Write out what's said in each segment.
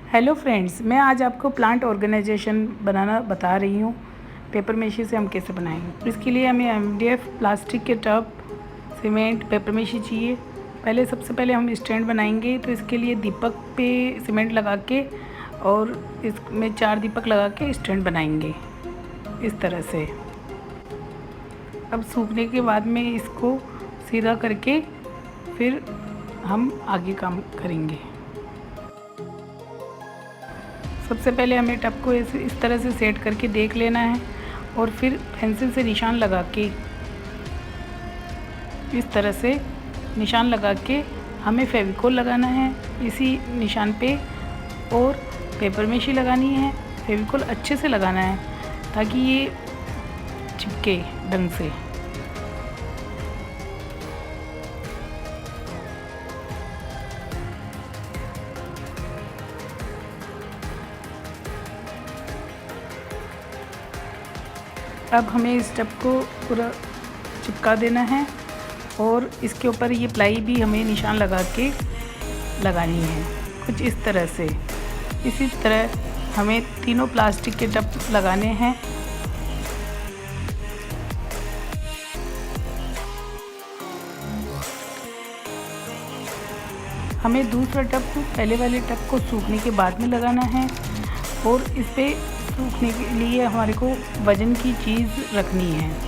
Hello friends, मैं आज आपको प्लांट ऑर्गेनाइजेशन बनाना बता रही हूँ। पेपर मेशी से हम कैसे बनाएंगे। इसके लिए हमें एमडीएफ, प्लास्टिक के टब, सीमेंट, पेपर मेशी चाहिए। सबसे पहले हम स्टैंड बनाएंगे, तो इसके लिए दीपक पे सीमेंट लगा के और इसमें 4 दीपक लगा के स्टैंड बनाएंगे इस तरह से। अब सूखने के बाद में इसको सीधा करके फिर हम आगे काम करेंगे। सबसे पहले हमें टब को इस तरह से सेट करके देख लेना है और फिर पेंसिल से निशान लगा के इस तरह से निशान लगा के हमें फेविकोल लगाना है इसी निशान पे और पेपर मेशी लगानी है। फेविकोल अच्छे से लगाना है ताकि ये चिपके ढंग से। अब हमें इस टब को पूरा चिपका देना है और इसके ऊपर ये प्लाई भी हमें निशान लगा के लगानी है कुछ इस तरह से। इसी तरह हमें तीनों प्लास्टिक के टब लगाने हैं। हमें दूसरा टब पहले वाले टब को सूखने के बाद में लगाना है और इस पे सूखने के लिए हमारे को वज़न की चीज़ रखनी है।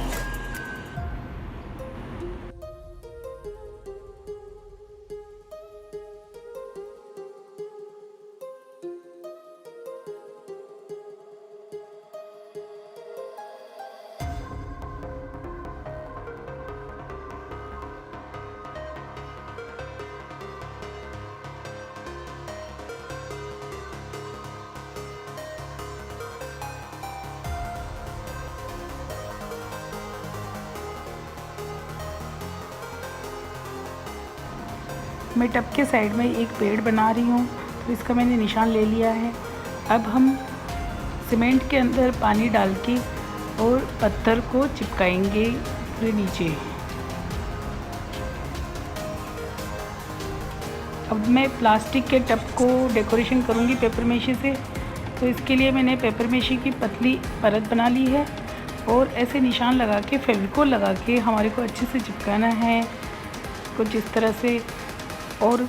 मैं टब के साइड में एक पेड़ बना रही हूँ, तो इसका मैंने निशान ले लिया है। अब हम सीमेंट के अंदर पानी डाल के और पत्थर को चिपकाएंगे पूरे नीचे। अब मैं प्लास्टिक के टब को डेकोरेशन करूँगी पेपर मेशी से, तो इसके लिए मैंने पेपर मेशी की पतली परत बना ली है और ऐसे निशान लगा के फेविकोल लगा के हमारे को अच्छे से चिपकाना है कुछ इस तरह से। और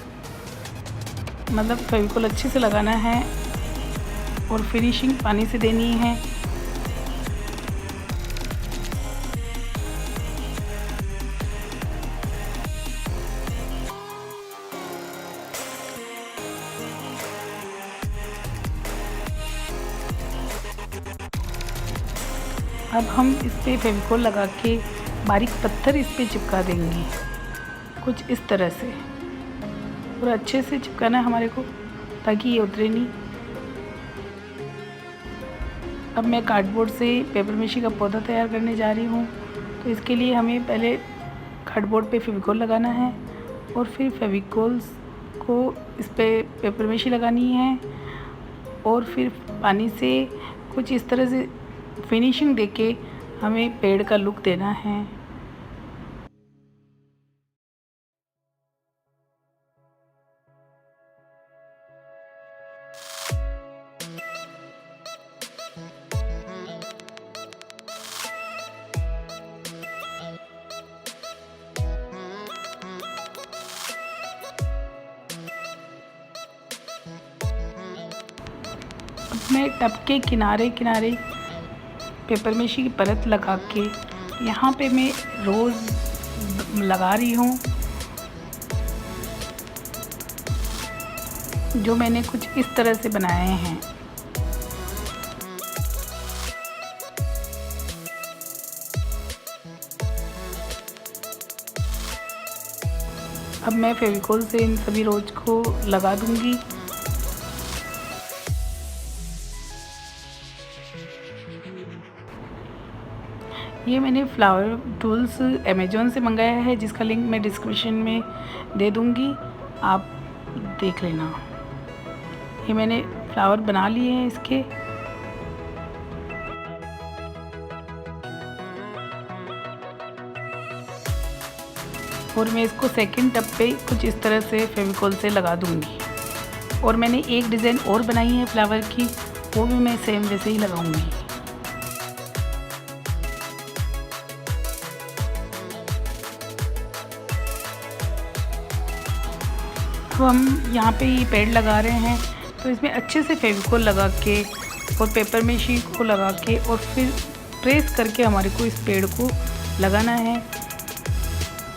मतलब फेविकोल अच्छे से लगाना है और फिनिशिंग पानी से देनी है। अब हम इस पे फेविकोल लगा के बारीक पत्थर इस पे चिपका देंगे कुछ इस तरह से। पूरा अच्छे से चिपकाना है हमारे को ताकि ये उतरे नहीं। अब मैं कार्डबोर्ड से पेपर मेशी का पौधा तैयार करने जा रही हूँ, तो इसके लिए हमें पहले कार्डबोर्ड पे फेविकोल लगाना है और फिर फेविकोल्स को इस पे पेपर मेशी लगानी है और फिर पानी से कुछ इस तरह से फिनिशिंग देके हमें पेड़ का लुक देना है। मैं टब के किनारे किनारे पेपर मेशी की परत लगा के यहाँ पे मैं रोज़ लगा रही हूँ, जो मैंने कुछ इस तरह से बनाए हैं। अब मैं फेविकोल से इन सभी रोज को लगा दूंगी। ये मैंने फ्लावर टूल्स अमेज़ॉन से मंगाया है, जिसका लिंक मैं डिस्क्रिप्शन में दे दूंगी, आप देख लेना। ये मैंने फ्लावर बना लिए हैं इसके। और मैं इसको सेकंड टब पे कुछ इस तरह से फेविकोल से लगा दूंगी। और मैंने एक डिज़ाइन और बनाई है फ्लावर की, वो भी मैं सेम वैसे ही लगाऊंगी। तो हम यहाँ पे ये पेड़ लगा रहे हैं, तो इसमें अच्छे से फेविकोल लगा के और पेपर मेशी को लगा के और फिर प्रेस करके हमारे को इस पेड़ को लगाना है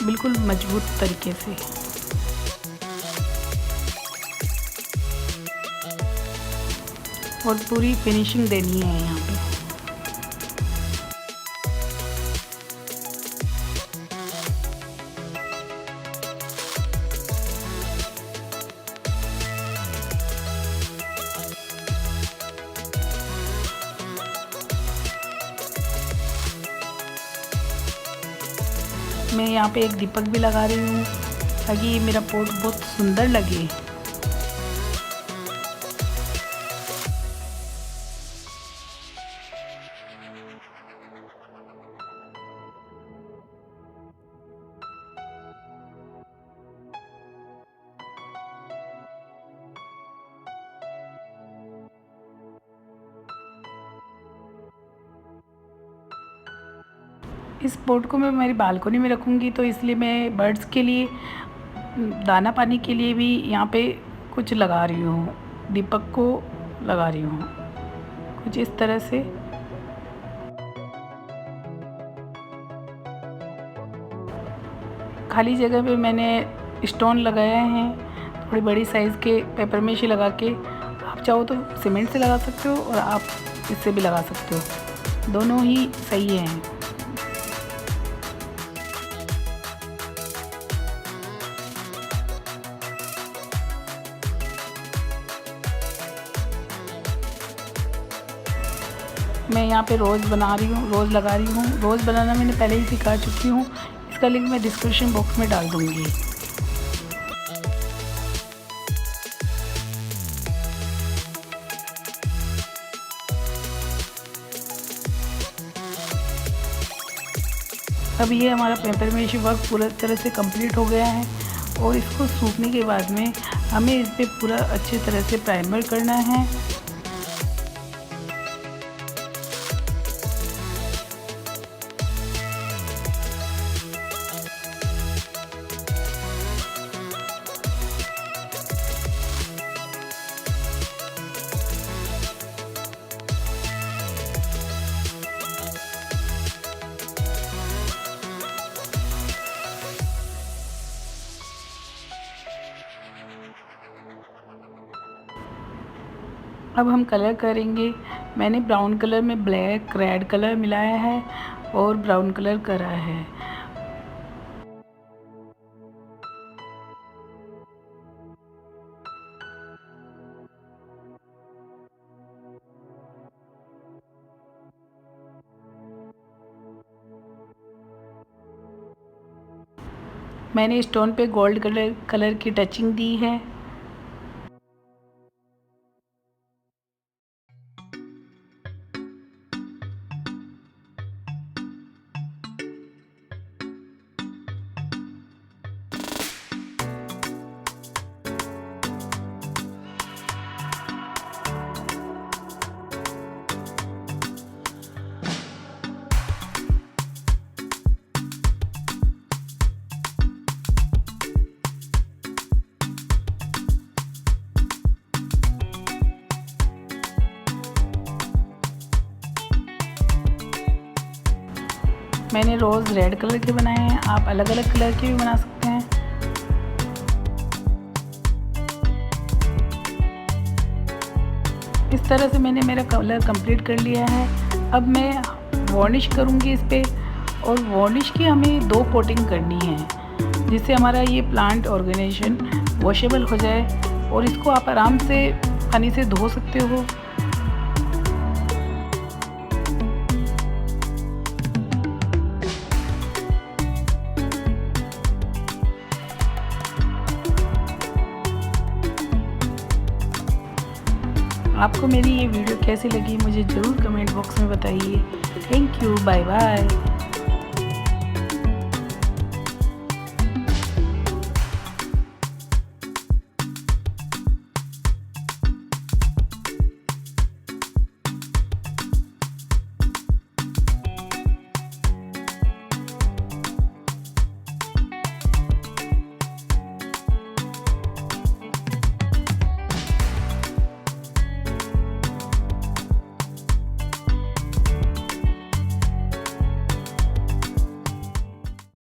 बिल्कुल मजबूत तरीके से। और पूरी फिनिशिंग देनी है यहाँ पे। मैं यहाँ पे एक दीपक भी लगा रही हूँ ताकि ये मेरा पोट बहुत सुंदर लगे। इस पोट को मैं मेरी बालकनी में रखूँगी, तो इसलिए मैं बर्ड्स के लिए दाना पानी के लिए भी यहाँ पे कुछ लगा रही हूँ, दीपक को लगा रही हूँ कुछ इस तरह से। खाली जगह पे मैंने स्टोन लगाए हैं, थोड़ी बड़ी साइज़ के पेपर मेशी लगा के। आप चाहो तो सीमेंट से लगा सकते हो और आप इससे भी लगा सकते हो, दोनों ही सही हैं। मैं यहाँ पे रोज़ बना रही हूँ, रोज़ लगा रही हूँ। रोज़ बनाना मैंने पहले ही सिखा चुकी हूँ, इसका लिंक मैं डिस्क्रिप्शन बॉक्स में डाल दूँगी। अब ये हमारा पेपर मेशी वर्क पूरा तरह से कंप्लीट हो गया है और इसको सूखने के बाद में हमें इस पर पूरा अच्छी तरह से प्राइमर करना है। अब हम कलर करेंगे। मैंने ब्राउन कलर में ब्लैक रेड कलर मिलाया है और ब्राउन कलर करा है। मैंने स्टोन पे गोल्ड कलर की टचिंग दी है। मैंने रोज़ रेड कलर के बनाए हैं, आप अलग अलग कलर के भी बना सकते हैं। इस तरह से मैंने मेरा कलर कंप्लीट कर लिया है। अब मैं वार्निश करूँगी इस पे, और वार्निश की हमें 2 कोटिंग करनी है जिससे हमारा ये प्लांट ऑर्गेनाइजेशन वॉशेबल हो जाए और इसको आप आराम से पानी से धो सकते हो। आपको मेरी ये वीडियो कैसी लगी मुझे ज़रूर कमेंट बॉक्स में बताइए। Thank you, bye bye.